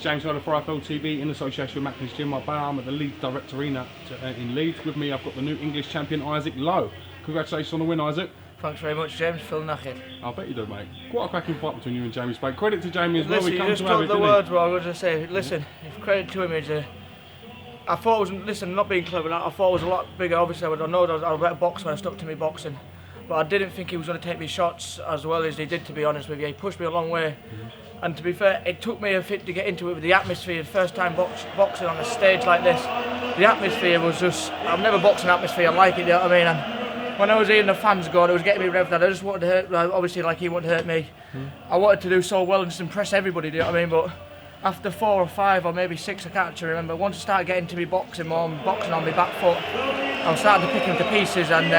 James Lowe for IFL TV in association with Macklins Gym. I'm at the Leeds Direct Arena in Leeds. With me, I've got the new English champion, Isaac Lowe. Congratulations on the win, Isaac. Thanks very much, James. Feel knackered. I bet you do, mate. Quite a cracking fight between you and Jamie Speight. Credit to Jamie as well. Listen, We come you just to have took it, the words what I was going to say. Listen, if credit to him is I thought it was, listen, not being clever, I thought it was a lot bigger. Obviously, I know I was a better boxer when I stuck to me boxing. But I didn't think he was going to take me shots as well as he did, to be honest with you. He pushed me a long way. And to be fair, it took me a bit to get into it with the atmosphere. The first time boxing on a stage like this, the atmosphere was just, I've never boxed an atmosphere like it, you know what I mean? And when I was hearing the fans going, it was getting me revved up. I just wanted to hurt, obviously like he wanted to hurt me. I wanted to do so well and just impress everybody, do you know what I mean? But after 4 or 5 or maybe 6, I can't actually remember, once I started getting to me boxing more and boxing on my back foot, I was starting to pick him to pieces, and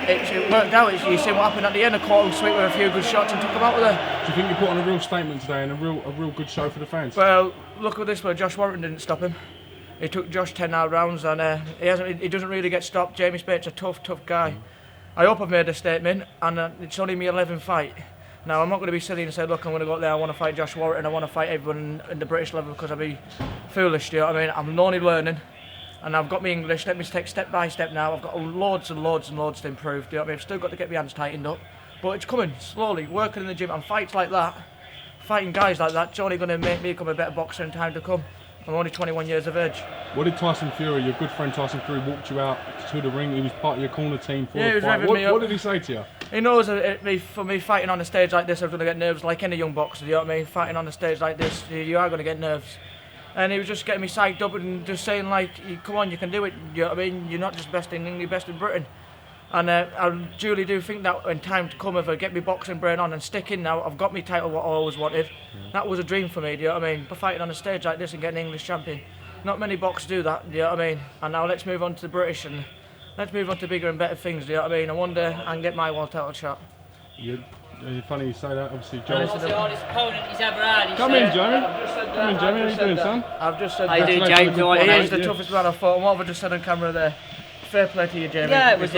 it worked out. You see what happened at the end. I caught him sweet with a few good shots and took him out with her. Do you think you put on a real statement today and a real good show for the fans? Well, look at this way. Josh Warrington didn't stop him. He took Josh 10 out rounds, and he doesn't really get stopped. Jamie Speight's a tough guy. I hope I've made a statement, and it's only my 11th fight. Now, I'm not going to be silly and say, look, I'm going to go out there, I want to fight Josh Warrington, I want to fight everyone in the British level, because I'd be foolish, do you know what I mean? I'm only learning. And I've got my English, let me take step by step now. I've got loads and loads to improve, do you know what I mean? I've still got to get my hands tightened up. But it's coming, slowly, working in the gym, and fights like that, fighting guys like that, it's only going to make me become a better boxer in time to come. I'm only 21 years of age. What did Tyson Fury, your good friend Tyson Fury, walked you out to the ring? He was part of your corner team for the fight. What did he say to you? He knows for me fighting on a stage like this, I'm going to get nerves like any young boxer, do you know what I mean? Fighting on a stage like this, you are going to get nerves. And he was just getting me psyched up and just saying, like, come on, you can do it, you know what I mean? You're not just best in England, you're best in Britain. And I duly do think that in time to come, if I get my boxing brain on and stick in now, I've got my title, what I always wanted. That was a dream for me, do you know what I mean? But fighting on a stage like this and getting English champion. Not many boxers do that, do you know what I mean? And now let's move on to the British and let's move on to bigger and better things, do you know what I mean? I wonder I can get my world title shot. It's funny you say that, obviously, John. That's the hardest opponent he's ever had. Come in, Jamie. Come in, Jamie. How you doing, son? I've just said How you doing, James? He is the toughest man I fought. And what have I just said on camera there? Fair play to you, Jamie. Yeah, it was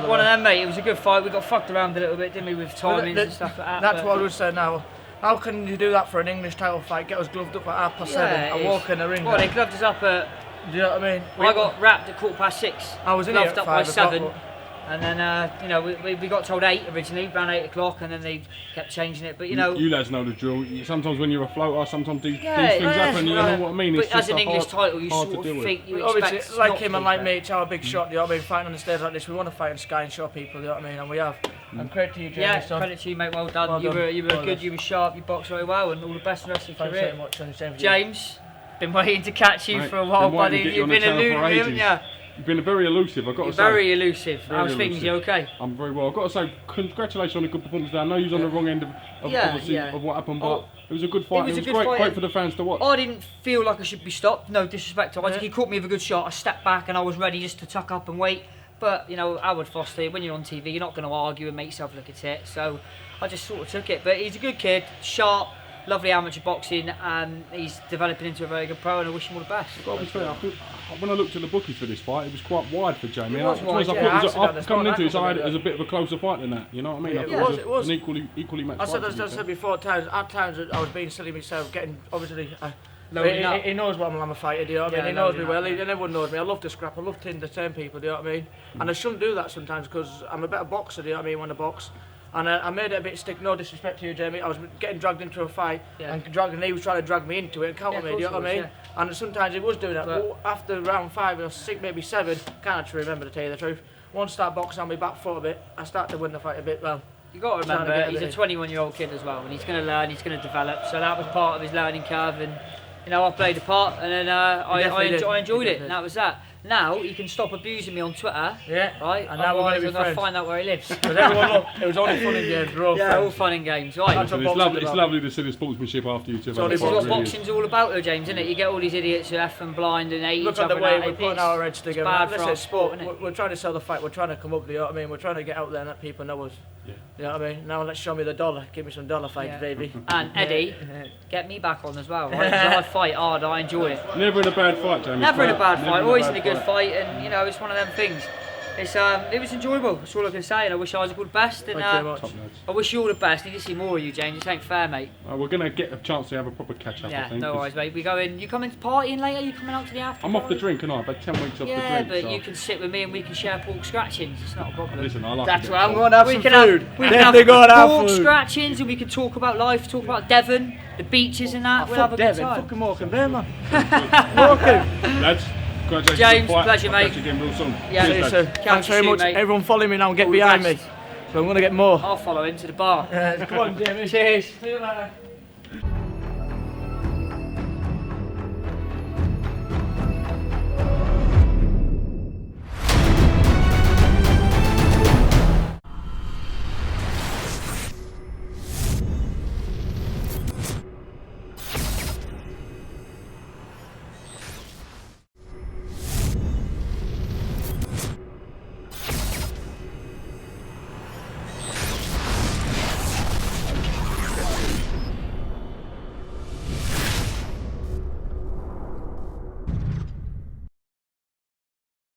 one of them, mate. It was a good fight. We got fucked around a little bit, didn't we, with timings and stuff like that. That's what I would say now. How can you do that for an English title fight? Get us gloved up at 7:30 and walk in the ring. Well, they gloved us up at... Do you know what I mean? I got wrapped at 6:15. I was in here at 5 up by 7. o'clock. And then, you know, we got told 8 originally, around 8 o'clock, and then they kept changing it. But, you know... You lads know the drill. Sometimes when you're a floater, sometimes these things happen, you know what I mean? But as an English title, you sort of think, you expect... Obviously, like him and like me, it's our big shot, you know what I mean? Fighting on the stage like this, we want to fight in Sky and show people, you know what I mean? And we have. And credit to you, Jamie, yeah, son. credit to you, mate, well done. You were good, you were sharp, you boxed very well, and all the best in the rest of your career. Thanks very much, James, been waiting to catch you for a while, buddy. You've been eluding me, haven't you? You've been very elusive, I've got to say. Very elusive. How's things? You okay? I'm very well. I've got to say, congratulations on a good performance there. I know you was on the wrong end of what happened, but it was a good fight. It was great for the fans to watch. I didn't feel like I should be stopped. No disrespect to Isaac. He caught me with a good shot. I stepped back and I was ready just to tuck up and wait. But, you know, Howard Foster, when you're on TV, you're not going to argue and make yourself look at it. So I just sort of took it. But he's a good kid, sharp, lovely amateur boxing, and he's developing into a very good pro, and I wish him all the best. When I looked at the bookies for this fight, it was quite wide for Jamie. I thought coming into it, I had it as a bit of a closer fight than that. You know what I mean? Yeah, it was an equally matched fight. As I said before, at times I was being silly myself, getting obviously. He knows what I'm a fighter, do you know what I mean? He knows me well, and everyone knows me. I love to scrap, I love to entertain people, do you know what I mean? And I shouldn't do that sometimes because I'm a better boxer, do you know what I mean, when I box. And I made it a bit stick, no disrespect to you, Jamie. I was getting dragged into a fight, and he was trying to drag me into it and counter me, do you know what I mean? And sometimes he was doing that, but after round 5 or 6, maybe 7, can't actually remember to tell you the truth. Once I start boxing on my back foot a bit, I start to win the fight a bit well. You got to remember, he's a 21-year-old kid as well, and he's going to learn, he's going to develop. So that was part of his learning curve, and you know, I played a part, and then I enjoyed it, and that was that. Now he can stop abusing me on Twitter, right? And now we're going to find out where he lives. But everyone, look, it was only fun and games. We're all all fun and games, right? It's lovely to see the sportsmanship after you two. This is what boxing's all about, though, James, isn't it? You get all these idiots who are effing blind and hate each other. Look at the way we're putting our heads together. Bad for our sport, isn't it? We're trying to sell the fight. We're trying to come up. You know what I mean? We're trying to get out there and let people know us. You know what I mean? Now let's show me the dollar. Give me some dollar fights, baby. And Eddie, get me back on as well, right? I fight hard. I enjoy it. Never in a bad fight, Jamie. Never in a bad fight. Always in a good fight, and you know, it's one of them things. It was enjoyable. That's all I can say, and I wish Isaac all the best. And Thank you very much. Top lads. I wish you all the best. I need to see more of you, James. This ain't fair, mate. We're gonna get a chance to have a proper catch up. I Yeah, think, no 'cause worries, mate. We going. You coming to partying later? You coming out to the after? I'm off the party? drink, and I've had 10 weeks off Yeah, the drink. but so. you can sit with me and we can share pork scratchings. It's not a problem. Listen, I like. That's to right, get I'm drunk. going to have We some can food. have, we can Definitely have going to have pork food. scratchings, and we can talk about life, talk about Devon, the beaches and that. We'll have a Fuck good Devon, time. fucking Morecambe there, man. Morecambe. Lads, congratulations. James, on the fight. pleasure, I'll mate. catch you again real soon. Yeah, Cheers, So, lads. thanks very you, much. mate. Everyone follow me now and get All the behind me. best. So I'm going to get more. I'll follow into the bar. Come on, Jamie. Cheers. See you later.